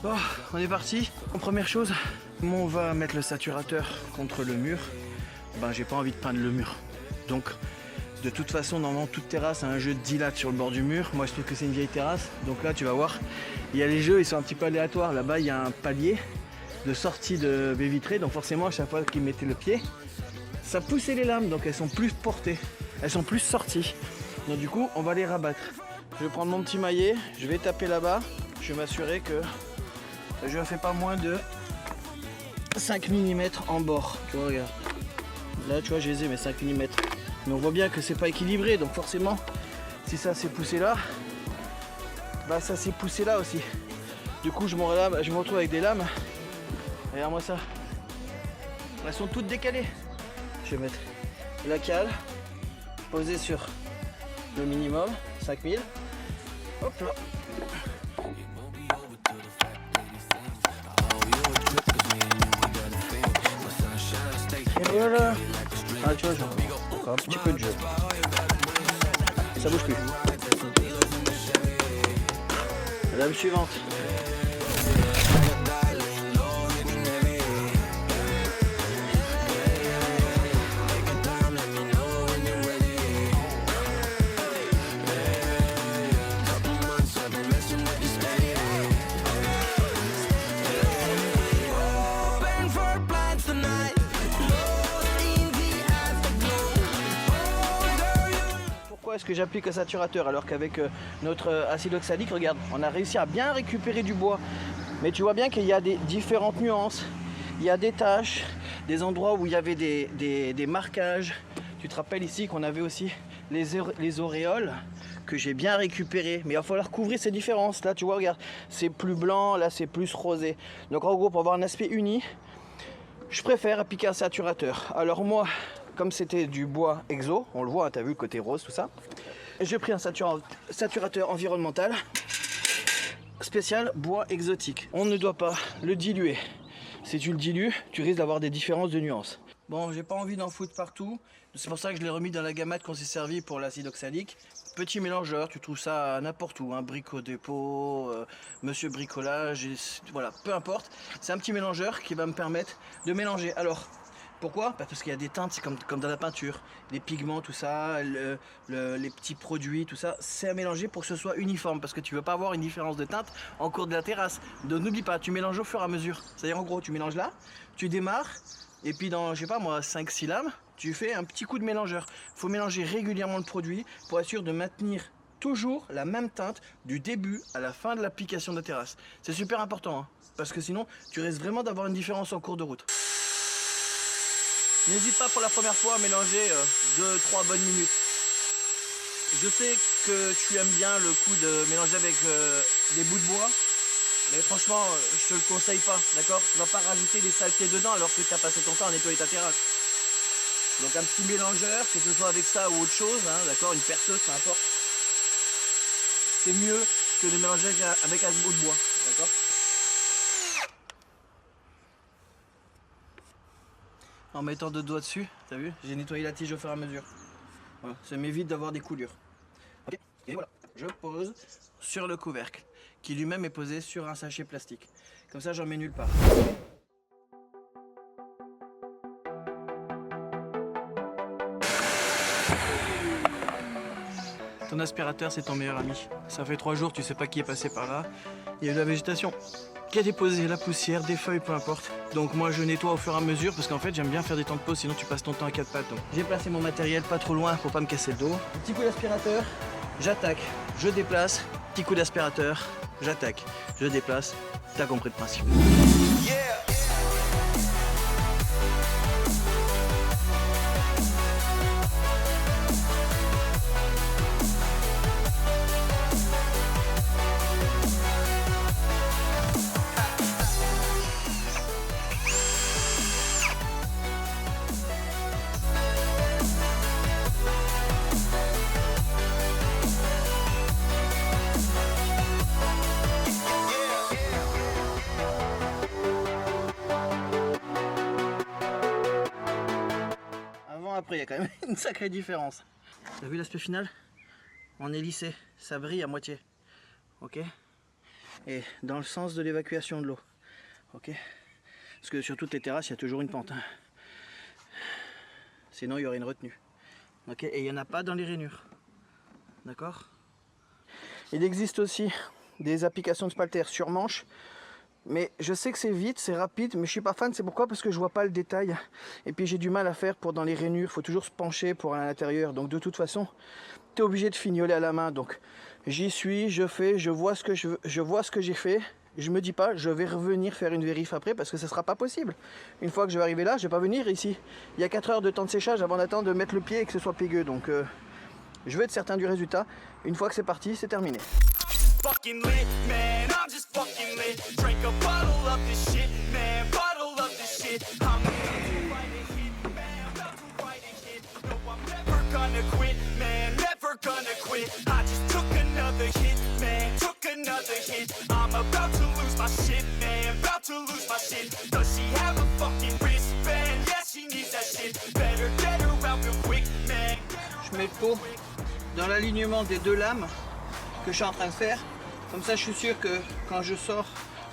Bon, on est parti. Première chose, on va mettre le saturateur contre le mur. Ben, j'ai pas envie de peindre le mur. Donc, de toute façon, normalement, toute terrasse a un jeu de 10 lattes sur le bord du mur. Moi, je trouve que c'est une vieille terrasse. Donc là, tu vas voir, il y a les jeux, ils sont un petit peu aléatoires. Là-bas, il y a un palier de sortie de baie vitrée. Donc forcément, à chaque fois qu'ils mettaient le pied, ça poussait les lames. Donc elles sont plus portées, elles sont plus sorties. Donc du coup, on va les rabattre. Je vais prendre mon petit maillet, je vais taper là-bas. Je vais m'assurer que je ne fais pas moins de 5 mm en bord. Tu vois, regarde. Là, tu vois, je les ai, mes 5 mm. Mais on voit bien que c'est pas équilibré. Donc forcément, si ça s'est poussé là, bah ça s'est poussé là aussi. Du coup, je me retrouve avec des lames. Regarde-moi ça. Elles sont toutes décalées. Je vais mettre la cale posée sur le minimum, 5000. Hop là. Et voilà. Ah, tu vois, genre, encore un petit peu de jeu. Ça bouge plus. La lame suivante. Pourquoi est-ce que j'applique un saturateur alors qu'avec notre acide oxalique, regarde, on a réussi à bien récupérer du bois. Mais tu vois bien qu'il y a des différentes nuances. Il y a des taches, des endroits où il y avait des marquages. Tu te rappelles ici qu'on avait aussi les auréoles que j'ai bien récupérées. Mais il va falloir couvrir ces différences. Là, tu vois, regarde, c'est plus blanc, là c'est plus rosé. Donc en gros, pour avoir un aspect uni, je préfère appliquer un saturateur. Alors moi, comme c'était du bois exo, on le voit, hein, tu as vu le côté rose, tout ça. J'ai pris un saturateur environnemental spécial bois exotique. On ne doit pas le diluer. Si tu le dilues, tu risques d'avoir des différences de nuances. Bon, j'ai pas envie d'en foutre partout. C'est pour ça que je l'ai remis dans la gamate qu'on s'est servi pour l'acide oxalique. Petit mélangeur, tu trouves ça n'importe où, hein, Brico Dépôt, Monsieur Bricolage, voilà, peu importe. C'est un petit mélangeur qui va me permettre de mélanger. Alors, pourquoi? Parce qu'il y a des teintes, c'est comme dans la peinture, les pigments, tout ça, les petits produits, tout ça, c'est à mélanger pour que ce soit uniforme, parce que tu veux pas avoir une différence de teinte en cours de la terrasse. Donc n'oublie pas, tu mélanges au fur et à mesure. C'est-à-dire en gros, tu mélanges là, tu démarres, et puis dans, je sais pas moi, 5-6 lames, tu fais un petit coup de mélangeur. Il faut mélanger régulièrement le produit pour être sûr de maintenir toujours la même teinte du début à la fin de l'application de la terrasse. C'est super important, hein, parce que sinon, tu risques vraiment d'avoir une différence en cours de route. N'hésite pas pour la première fois à mélanger 2-3 bonnes minutes. Je sais que tu aimes bien le coup de mélanger avec des bouts de bois, mais franchement, je te le conseille pas, d'accord? Tu vas pas rajouter des saletés dedans alors que tu as passé ton temps à nettoyer ta terrasse. Donc un petit mélangeur, que ce soit avec ça ou autre chose, hein, d'accord? Une perceuse, peu importe. C'est mieux que de mélanger avec un bout de bois, d'accord? En mettant 2 doigts dessus, t'as vu? J'ai nettoyé la tige au fur et à mesure. Voilà, ça m'évite d'avoir des coulures. Ok, et voilà, je pose sur le couvercle, qui lui-même est posé sur un sachet plastique. Comme ça, j'en mets nulle part. Ton aspirateur, c'est ton meilleur ami. Ça fait 3 jours, tu sais pas qui est passé par là. Il y a de la végétation qui a déposé la poussière, des feuilles, peu importe. Donc moi, je nettoie au fur et à mesure parce qu'en fait, j'aime bien faire des temps de pause, sinon tu passes ton temps à 4 pattes. Donc j'ai placé mon matériel pas trop loin pour pas me casser le dos. Petit coup d'aspirateur, j'attaque, je déplace. Petit coup d'aspirateur, j'attaque, je déplace. T'as compris le principe. Yeah. Après, il y a quand même une sacrée différence. T'as vu l'aspect final? on est lissé, ça brille à moitié. Ok? Et dans le sens de l'évacuation de l'eau. Ok? Parce que sur toutes les terrasses, il y a toujours une pente. Hein. Sinon, il y aurait une retenue. Ok? Et il n'y en a pas dans les rainures. D'accord? Il existe aussi des applications de spalter sur manche. Mais je sais que c'est vite, c'est rapide, mais je suis pas fan. C'est pourquoi? Parce que je vois pas le détail. Et puis j'ai du mal à faire pour dans les rainures. Il faut toujours se pencher pour aller à l'intérieur. Donc de toute façon, tu es obligé de fignoler à la main. Donc j'y suis, je fais, je vois ce que je vois ce que j'ai fait. Je me dis pas, je vais revenir faire une vérif après parce que ce sera pas possible. Une fois que je vais arriver là, je vais pas venir ici. Il y a 4 heures de temps de séchage avant d'attendre de mettre le pied et que ce soit pégueux. Donc je veux être certain du résultat. Une fois que c'est parti, c'est terminé. Fucking lit, man, I'm just fucking lit. Drink a bottle of this shit, man, bottle of this shit. I'm about to write a hit, man, about to write a hit. No, I'm never gonna quit, man, never gonna quit. I just took another hit, man, took another hit. I'm about to lose my shit, man, about to lose my shit. Does she have a fucking wristband? Yeah, she needs that shit. Better get her out real quick, man. Je mets le pot dans l'alignement des deux lames que je suis en train de faire. Comme ça, je suis sûr que quand je sors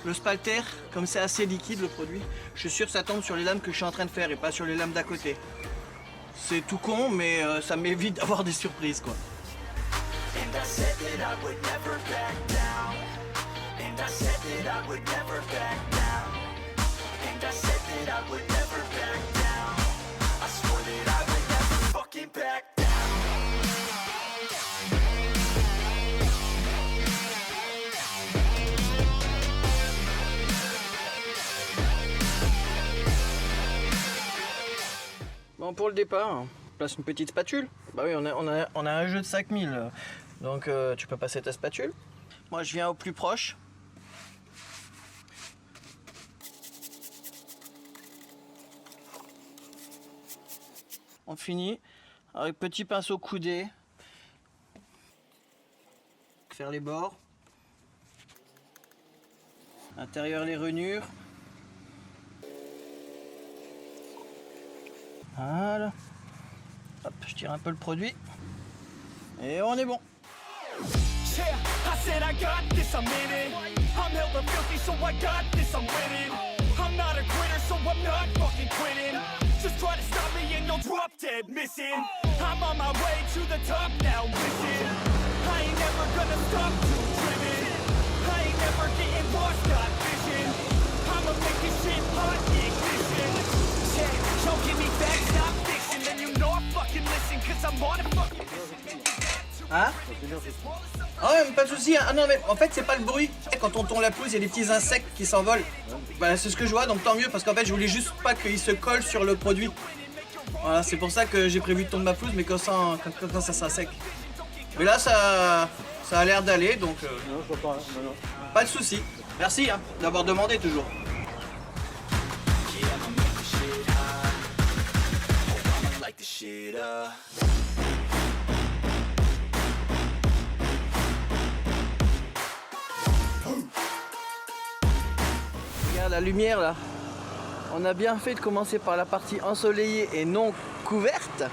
le spalter, comme c'est assez liquide le produit, je suis sûr que ça tombe sur les lames que je suis en train de faire et pas sur les lames d'à côté. C'est tout con, mais ça m'évite d'avoir des surprises, quoi. Bon, pour le départ, on place une petite spatule. Bah oui, on a un jeu de 5000, donc tu peux passer ta spatule. Moi, je viens au plus proche. On finit avec petit pinceau coudé. Faire les bords. Intérieur les rainures. Voilà. Hop, je tire un peu le produit. Et on est bon. Yeah, I said I got this, I'm in it. I'm hella filthy, so I got this, I'm winning. I'm not a quitter, so I'm not fucking quitting. Just try to stop me and you'll drop dead missing. I'm on my way to the top now, listen. I ain't never gonna stop till driven. I ain't never getting lost, got vision. I'ma make this shit hot, ignition. Yeah, don't give me facts, not fiction. Then you know I fucking listen, cause I'm on a fucking mission. Hein? Ah ouais, mais pas de soucis. Ah non, mais en fait, c'est pas le bruit. Quand on tourne la pelouse, il y a des petits insectes qui s'envolent. Bah, c'est ce que je vois, donc tant mieux, parce qu'en fait, je voulais juste pas qu'ils se collent sur le produit. Voilà, c'est pour ça que j'ai prévu de tourner ma pelouse, mais quand ça sera sec. Mais là, ça a l'air d'aller, donc Non, je vois pas. Non. pas de soucis. Merci hein, d'avoir demandé toujours. Like the shit up. Regarde la lumière là. On a bien fait de commencer par la partie ensoleillée et non couverte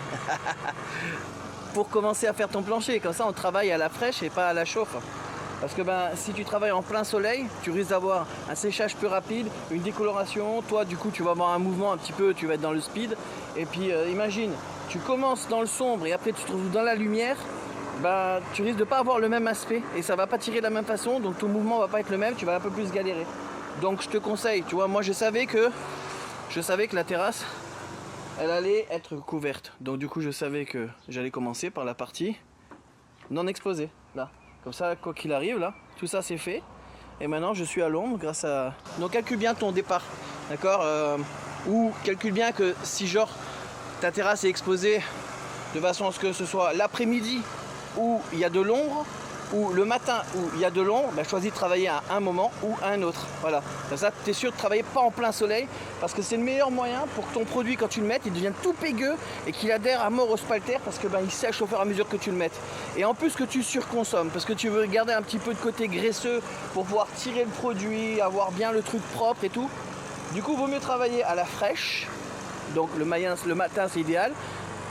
pour commencer à faire ton plancher. Comme ça, on travaille à la fraîche et pas à la chauffe. Parce que si tu travailles en plein soleil, tu risques d'avoir un séchage plus rapide, une décoloration. Toi, du coup, tu vas avoir un mouvement un petit peu, tu vas être dans le speed. Et puis, imagine, tu commences dans le sombre et après tu te trouves dans la lumière. Tu risques de pas avoir le même aspect et ça va pas tirer de la même façon. Donc ton mouvement va pas être le même, tu vas un peu plus galérer. Donc je te conseille, tu vois, moi je savais que la terrasse, elle allait être couverte. Donc du coup, je savais que j'allais commencer par la partie non exposée, là. Comme ça, quoi qu'il arrive, là, tout ça c'est fait. Et maintenant, je suis à l'ombre grâce à... Donc calcule bien ton départ, d'accord, ou calcule bien que si genre ta terrasse est exposée de façon à ce que ce soit l'après-midi où il y a de l'ombre, ou le matin où il y a de l'ombre, choisis de travailler à un moment ou à un autre. Voilà. Comme ça, tu es sûr de travailler pas en plein soleil parce que c'est le meilleur moyen pour que ton produit, quand tu le mettes, il devienne tout pégueux et qu'il adhère à mort au spalter parce que il sèche au fur et à mesure que tu le mettes. Et en plus que tu surconsommes parce que tu veux garder un petit peu de côté graisseux pour pouvoir tirer le produit, avoir bien le truc propre et tout. Du coup, il vaut mieux travailler à la fraîche. Donc le matin, c'est idéal.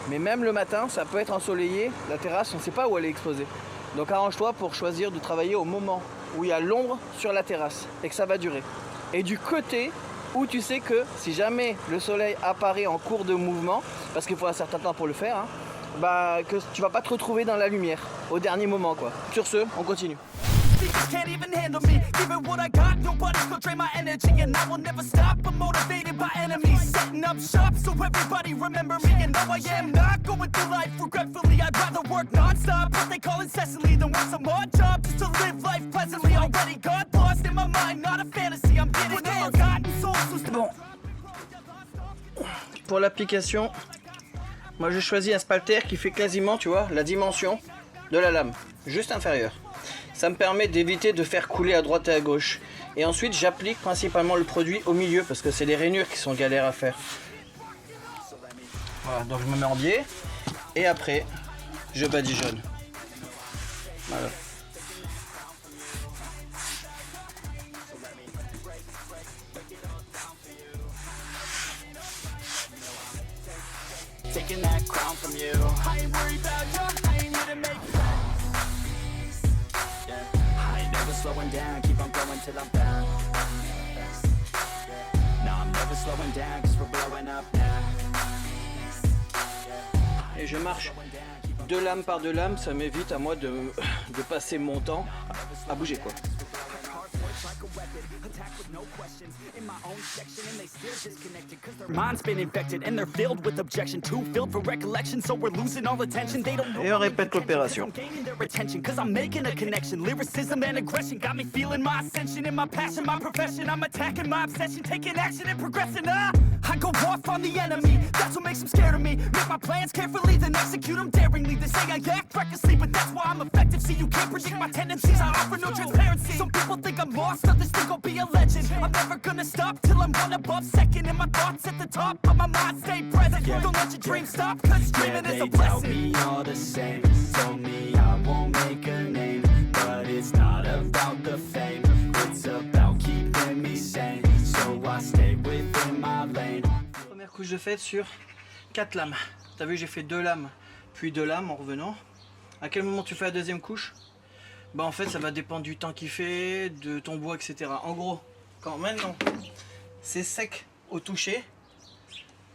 Mais même le matin, ça peut être ensoleillé. La terrasse, on ne sait pas où elle est exposée. Donc arrange-toi pour choisir de travailler au moment où il y a l'ombre sur la terrasse et que ça va durer. Et du côté où tu sais que si jamais le soleil apparaît en cours de mouvement, parce qu'il faut un certain temps pour le faire, hein, bah, que tu vas pas te retrouver dans la lumière au dernier moment quoi. Sur ce, on continue. They just can't even handle me. Give it what I got, nobody's gonna drain my energy. And I will never stop, I'm motivated by enemies. Setting up shop so everybody remember me. And no, I am not going through life regretfully. I'd rather work non-stop, what they call incessantly, than work some odd job just to live life pleasantly. Already got lost in my mind, not a fantasy. I'm getting forgotten souls. Bon. Pour l'application, moi je choisis un spalter qui fait quasiment, tu vois, la dimension de la lame, juste inférieure. Ça me permet d'éviter de faire couler à droite et à gauche. Et ensuite, j'applique principalement le produit au milieu parce que c'est les rainures qui sont galères à faire. Voilà, donc je me mets en biais et après, je badigeonne. Voilà. Taking that crown from you. I ain't worried about you. I ain't here to make peace. Yeah. I ain't never slowing down. Keep on going till I'm down. No, I'm never slowing down. Cause we're blowing up now. Et je marche deux lames par deux lames, ça m'évite à moi de passer mon temps à bouger quoi. Mind's been infected and they're filled with objection. Too filled for recollection, so we're losing all attention. They don't know. Et on répète l'opération. I'm gaining their attention, cause I'm making a connection. Lyricism and aggression got me feeling my ascension. In my passion, my profession, I'm attacking my obsession, taking action and progressing. I go off on the enemy, that's what makes them scared of me. Make my plans carefully, then execute them daringly. They say I act recklessly, but that's why I'm effective. See, you can't predict my tendencies, I offer no transparency. Some people think I'm lost, others think I'll be a legend. I'm never gonna stop till I'm one above second. And my thoughts at the top, but my mind stay present. Don't let your dreams stop, cause dreaming is a blessing. Me all the same, told me I won't make a name, but it's not about the fame, it's about keeping me sane, so I stay within my lane. Première couche de fête sur 4 lames. T'as vu, j'ai fait 2 lames, puis 2 lames en revenant. À quel moment tu fais la deuxième couche? Bah en fait ça va dépendre du temps qu'il fait, de ton bois, etc. En gros, quand maintenant c'est sec au toucher,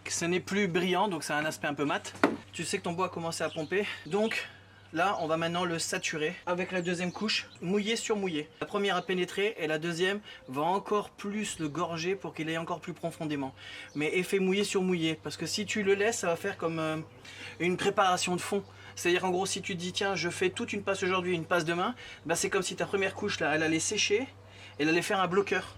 que ce n'est plus brillant, donc ça a un aspect un peu mat, tu sais que ton bois a commencé à pomper. Donc là on va maintenant le saturer avec la deuxième couche, mouillé sur mouillé. La première a pénétré et la deuxième va encore plus le gorger pour qu'il aille encore plus profondément. Mais effet mouillé sur mouillé, parce que si tu le laisses, ça va faire comme une préparation de fond. C'est-à-dire en gros si tu te dis tiens je fais toute une passe aujourd'hui, une passe demain, bah c'est comme si ta première couche là elle allait sécher et elle allait faire un bloqueur.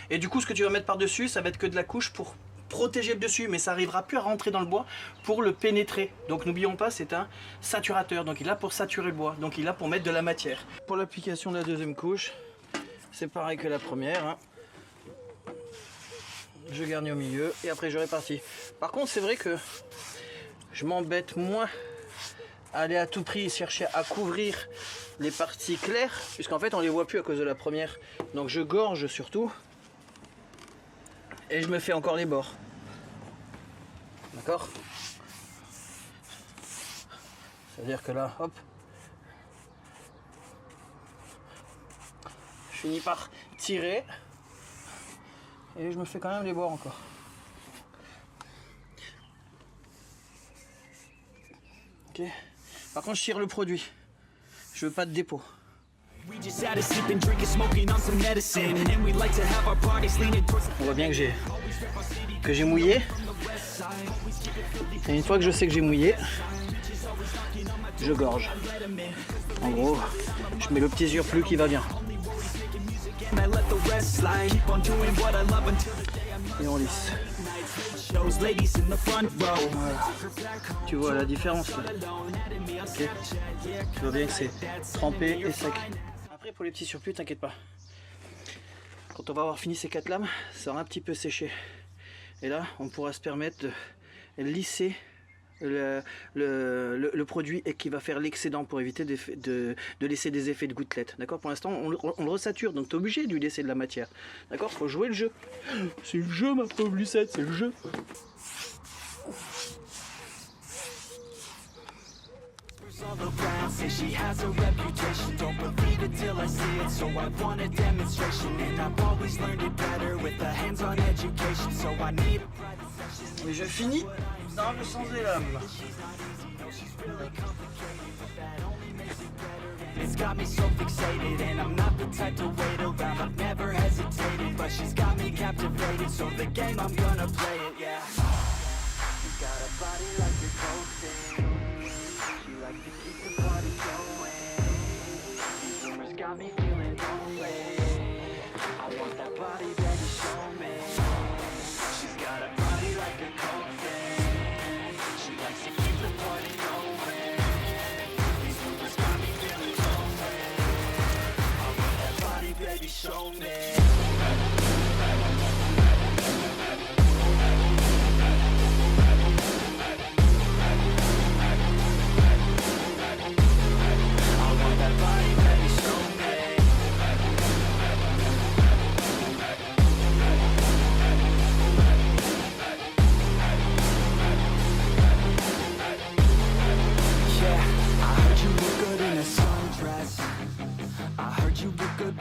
Et du coup ce que tu vas mettre par dessus ça va être que de la couche pour protéger le dessus, mais ça n'arrivera plus à rentrer dans le bois pour le pénétrer. Donc n'oublions pas, c'est un saturateur, donc il est là pour saturer le bois, donc il est là pour mettre de la matière. Pour l'application de la deuxième couche, c'est pareil que la première, hein. Je garnis au milieu et après je répartis. Par contre c'est vrai que je m'embête moins aller à tout prix chercher à couvrir les parties claires, puisqu'en fait on les voit plus à cause de la première. Donc je gorge surtout et je me fais encore les bords. D'accord? C'est-à-dire que là, hop, je finis par tirer et je me fais quand même les bords encore. Ok. Par contre, je tire le produit. Je veux pas de dépôt. On voit bien que j'ai mouillé. Et une fois que je sais que j'ai mouillé, je gorge. En gros, je mets le petit surplus qui va bien. Et on lisse. Voilà. Tu vois la différence là. Okay. Tu vois bien que c'est trempé et sec. Après pour les petits surplus, t'inquiète pas. Quand on va avoir fini ces 4 lames, ça aura un petit peu séché. Et là, on pourra se permettre de lisser le produit et qui va faire l'excédent pour éviter de laisser des effets de gouttelettes. D'accord? Pour l'instant, on le resature, donc tu es obligé de lui laisser de la matière. D'accord? Faut jouer le jeu. C'est le jeu, ma pauvre Lucette, c'est le jeu. All around say she has a reputation. Don't believe it till I see it, so I want a demonstration. And I've always learned it better with a hands-on education. So I need a private session. Et je finis dans le sens des lames. It's got me so fixated, and I'm not the type to wait around. I've never hesitated, but she's got me captivated. So the game, I'm gonna play it, yeah. She's got a body like a cocaine. She likes to keep the party going. These rumors got me feeling lonely. I want that body, baby, show me. She's got a body like a cocaine. She likes to keep the party going. These rumors got me feeling lonely. I want that body, baby, show me.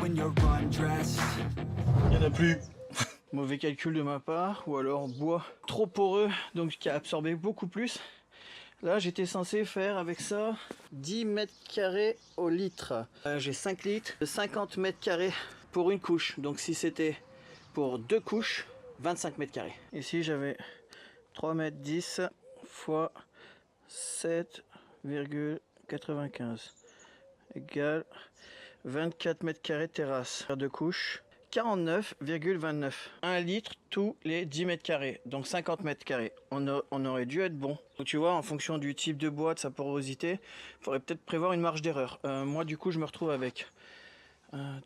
Il n'y en a plus. Mauvais calcul de ma part, ou alors bois trop poreux, donc qui a absorbé beaucoup plus. Là j'étais censé faire avec ça 10 mètres carrés au litre. J'ai 5 litres, 50 mètres carrés pour une couche. Donc si c'était pour 2 couches, 25 mètres carrés. Ici j'avais 3 mètres 10 fois 7,95 égale 24 mètres carrés terrasse. 2 couches, 49,29. 1 litre tous les 10 mètres carrés, donc 50 mètres carrés. On aurait dû être bon. Donc tu vois, en fonction du type de bois, de sa porosité, il faudrait peut-être prévoir une marge d'erreur. Moi du coup je me retrouve avec... Je me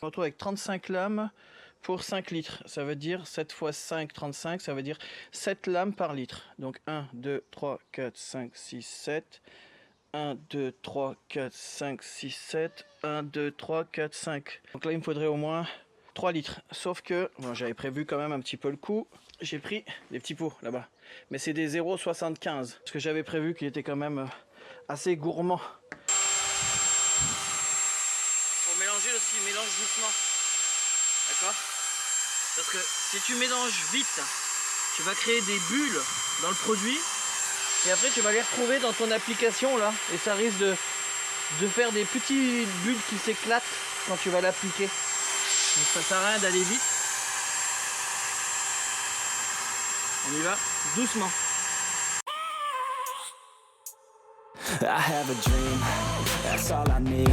retrouve avec 35 lames pour 5 litres. Ça veut dire 7 x 5, 35, ça veut dire 7 lames par litre. Donc 1, 2, 3, 4, 5, 6, 7... 1, 2, 3, 4, 5, 6, 7, 1, 2, 3, 4, 5. Donc là il me faudrait au moins 3 litres. Sauf que, bon, j'avais prévu quand même un petit peu le coup. J'ai pris des petits pots là-bas. Mais c'est des 0,75. Parce que j'avais prévu qu'il était quand même assez gourmand. Pour mélanger aussi, mélange doucement. D'accord? Parce que si tu mélanges vite, tu vas créer des bulles dans le produit. Et après tu vas les retrouver dans ton application là. Et ça risque de faire des petites bulles qui s'éclatent quand tu vas l'appliquer. Donc ça sert à rien d'aller vite. On y va doucement. I have a dream, that's all I need.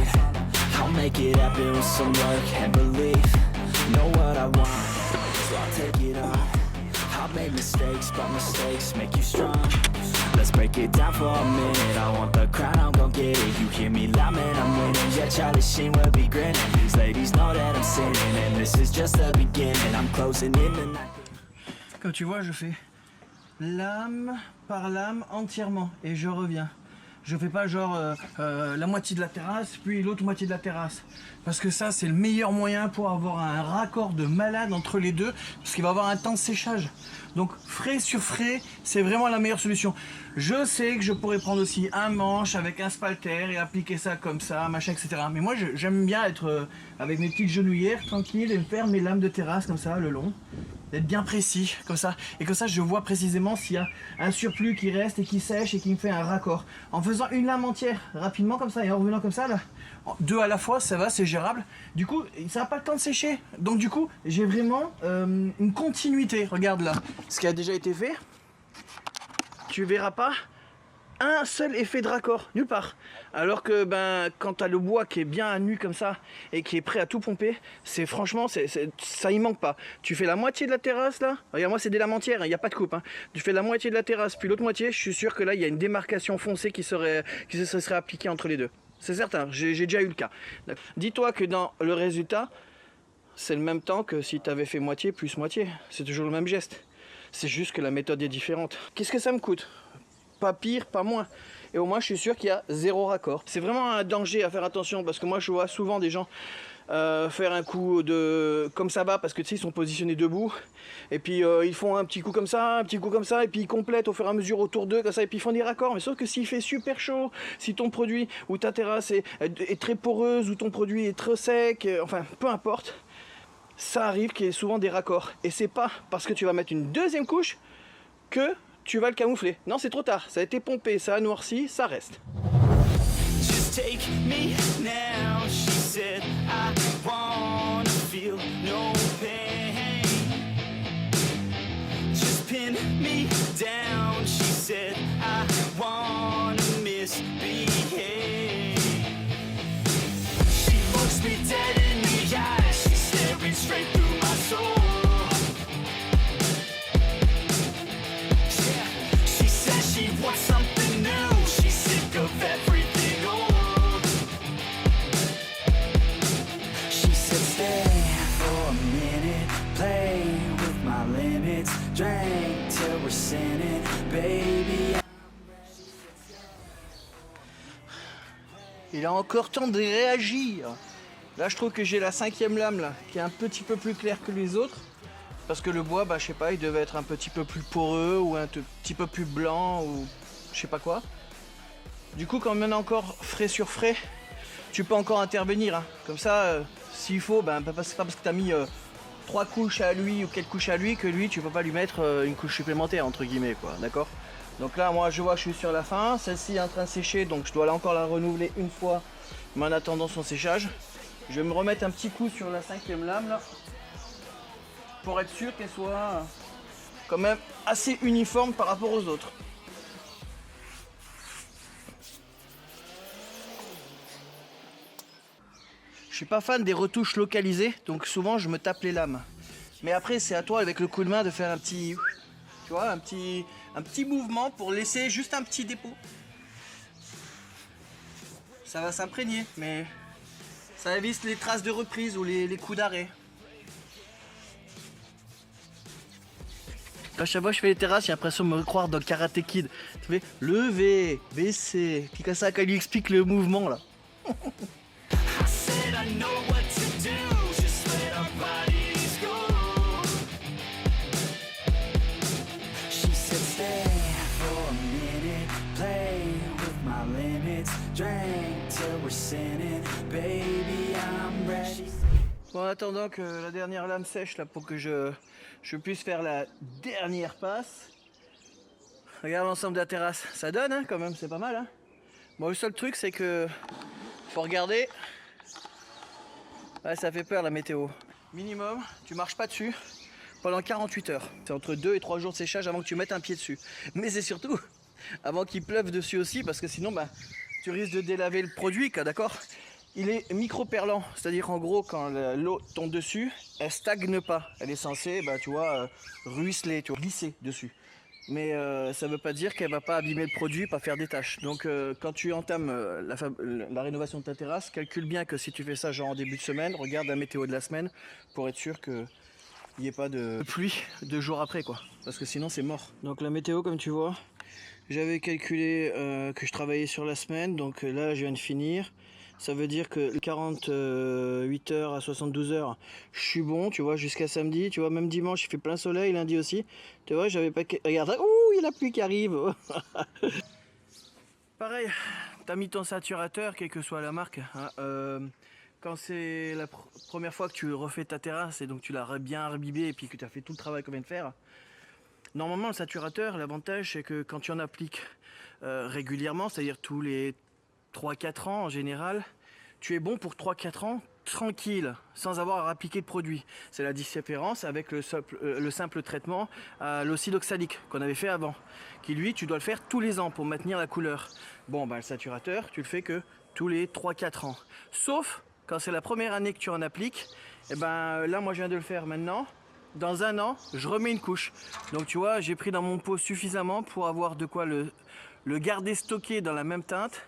I'll make it happen with some work and belief. Know what I want, so I'll take it on. I've made mistakes, but mistakes make you strong. Let's break it down for a minute. I want the crown, I'm gon' get it. You hear me loud, man, I'm winning. Yeah, Charlie Sheen will be grinning. These ladies know that I'm sinning, and this is just the beginning. I'm closing in the night. Comme tu vois, je fais lame par lame entièrement et je reviens. Je fais pas genre la moitié de la terrasse puis l'autre moitié de la terrasse, parce que ça c'est le meilleur moyen pour avoir un raccord de malade entre les deux, parce qu'il va avoir un temps de séchage. Donc frais sur frais, c'est vraiment la meilleure solution. Je sais que je pourrais prendre aussi un manche avec un spalter et appliquer ça comme ça, machin, etc. Mais moi j'aime bien être avec mes petites genouillères tranquille et faire mes lames de terrasse comme ça le long. D'être bien précis comme ça, et comme ça je vois précisément s'il y a un surplus qui reste et qui sèche et qui me fait un raccord. En faisant une lame entière rapidement comme ça et en revenant comme ça là, 2 à la fois, ça va, c'est gérable. Du coup ça n'a pas le temps de sécher, donc du coup j'ai vraiment une continuité. Regarde là ce qui a déjà été fait, tu verras pas un seul effet de raccord, nulle part. Alors que ben quand tu as le bois qui est bien à nu comme ça et qui est prêt à tout pomper, c'est franchement ça y manque pas. Tu fais la moitié de la terrasse là, regarde moi c'est des lames entières, il n'y a pas de coupe hein. Tu fais la moitié de la terrasse puis l'autre moitié, je suis sûr que là il y a une démarcation foncée qui se serait appliquée entre les deux. C'est certain, j'ai déjà eu le cas. Dis-toi que dans le résultat, c'est le même temps que si tu avais fait moitié plus moitié. C'est toujours le même geste. C'est juste que la méthode est différente. Qu'est-ce que ça me coûte ? Pas pire, pas moins. Et au moins je suis sûr qu'il y a 0 raccord. C'est vraiment un danger à faire attention, parce que moi je vois souvent des gens faire un coup de comme ça va parce que tu sais ils sont positionnés debout et puis ils font un petit coup comme ça, un petit coup comme ça et puis ils complètent au fur et à mesure autour d'eux comme ça et puis ils font des raccords. Mais sauf que s'il fait super chaud, si ton produit ou ta terrasse est très poreuse ou ton produit est très sec, enfin peu importe, ça arrive qu'il y ait souvent des raccords et c'est pas parce que tu vas mettre une deuxième couche que tu vas le camoufler. Non, c'est trop tard, ça a été pompé, ça a noirci, ça reste. Just take me now, she said, I wanna feel no pain. Just pin me down, she said, I wanna misbehave. She looks me dead in the eyes, she's staring straight through my soul. Yeah, she says she wants something new, she's sick of everything old. She said stay for a minute, play with my limits, drink till we're sinning, baby. Il a encore temps de réagir. Là je trouve que j'ai la 5e lame là, qui est un petit peu plus claire que les autres. Parce que le bois, bah je sais pas, il devait être un petit peu plus poreux ou un petit peu plus blanc ou je sais pas quoi. Du coup quand on est encore frais sur frais, tu peux encore intervenir. Hein. Comme ça, s'il faut, ben c'est pas parce que tu as mis 3 couches à lui ou 4 couches à lui que lui tu peux pas lui mettre une couche supplémentaire entre guillemets quoi, d'accord? Donc là moi je vois que je suis sur la fin, celle-ci est en train de sécher donc je dois encore la renouveler une fois, mais en attendant son séchage. Je vais me remettre un petit coup sur la 5e lame là, pour être sûr qu'elle soit quand même assez uniforme par rapport aux autres. Je suis pas fan des retouches localisées, donc souvent je me tape les lames. Mais après c'est à toi avec le coup de main de faire un petit, tu vois, un petit mouvement pour laisser juste un petit dépôt. Ça va s'imprégner, mais ça évite les traces de reprise ou les coups d'arrêt. À chaque fois que je fais les terrasses, j'ai l'impression de me croire dans Karate Kid. Tu fais lever, baisser, puis comme ça quand il lui explique le mouvement là. I said I know what to do, just let our bodies go. She said stay for a minute, play with my limits, drink till we're sinning, baby I'm ready. Bon, en attendant que la dernière lame sèche là pour que je puisse faire la dernière passe. Regarde l'ensemble de la terrasse, ça donne hein, quand même, c'est pas mal hein. Bon, le seul truc c'est que faut regarder. Ouais, ça fait peur la météo. Minimum, tu marches pas dessus pendant 48 heures. C'est entre 2 et 3 jours de séchage avant que tu mettes un pied dessus. Mais c'est surtout avant qu'il pleuve dessus aussi parce que sinon bah, tu risques de délaver le produit, d'accord? Il est micro-perlant, c'est-à-dire en gros quand l'eau tombe dessus, elle stagne pas. Elle est censée, bah, tu vois, ruisseler, tu vois, glisser dessus. Mais ça ne veut pas dire qu'elle va pas abîmer le produit, pas faire des taches. Donc quand tu entames la rénovation de ta terrasse, calcule bien que si tu fais ça genre en début de semaine, regarde la météo de la semaine pour être sûr qu'il n'y ait pas de pluie 2 jours après quoi. Parce que sinon c'est mort. Donc la météo comme tu vois, j'avais calculé que je travaillais sur la semaine, donc là je viens de finir. Ça veut dire que 48 heures à 72 heures, je suis bon, tu vois, jusqu'à samedi. Tu vois, même dimanche, il fait plein soleil, lundi aussi. Tu vois, j'avais pas... Regarde, ouh, il y a la pluie qui arrive. Pareil, t'as mis ton saturateur, quelle que soit la marque. Hein, quand c'est la première fois que tu refais ta terrasse et donc tu l'as bien imbibé et puis que tu as fait tout le travail qu'on vient de faire, normalement, le saturateur, l'avantage, c'est que quand tu en appliques régulièrement, c'est-à-dire tous les 3-4 ans en général, tu es bon pour 3-4 ans tranquille, sans avoir à appliquer de produit. C'est la différence avec le simple traitement à l'oxyde oxalique qu'on avait fait avant, qui lui, tu dois le faire tous les ans pour maintenir la couleur. Bon, bah, le saturateur, tu le fais que tous les 3-4 ans. Sauf quand c'est la première année que tu en appliques, et ben là, moi, je viens de le faire maintenant. Dans 1 an, je remets une couche. Donc, tu vois, j'ai pris dans mon pot suffisamment pour avoir de quoi le garder stocké dans la même teinte.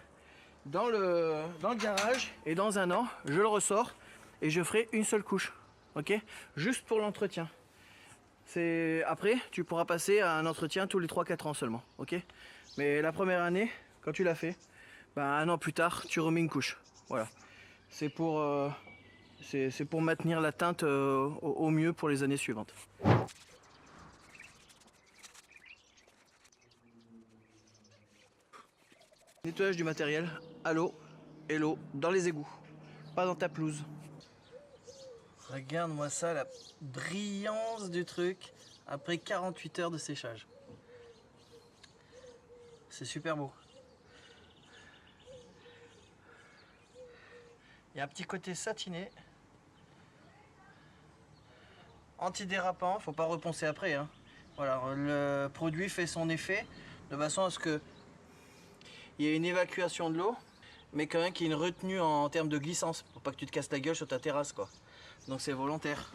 Dans le garage et dans 1 an je le ressors et je ferai une seule couche, ok, juste pour l'entretien. Après tu pourras passer à un entretien tous les 3-4 ans seulement, ok, mais la première année quand tu l'as fait, ben, 1 an plus tard tu remets une couche. Voilà, c'est pour C'est pour maintenir la teinte au mieux pour les années suivantes. Nettoyage du matériel à l'eau et l'eau dans les égouts, pas dans ta pelouse. Regarde-moi ça, la brillance du truc après 48 heures de séchage. C'est super beau. Il y a un petit côté satiné. Antidérapant, faut pas reponcer après, hein. Voilà, le produit fait son effet de façon à ce que il y ait une évacuation de l'eau, mais quand même qu'il y ait une retenue en termes de glissance, pour pas que tu te casses la gueule sur ta terrasse, quoi. Donc c'est volontaire.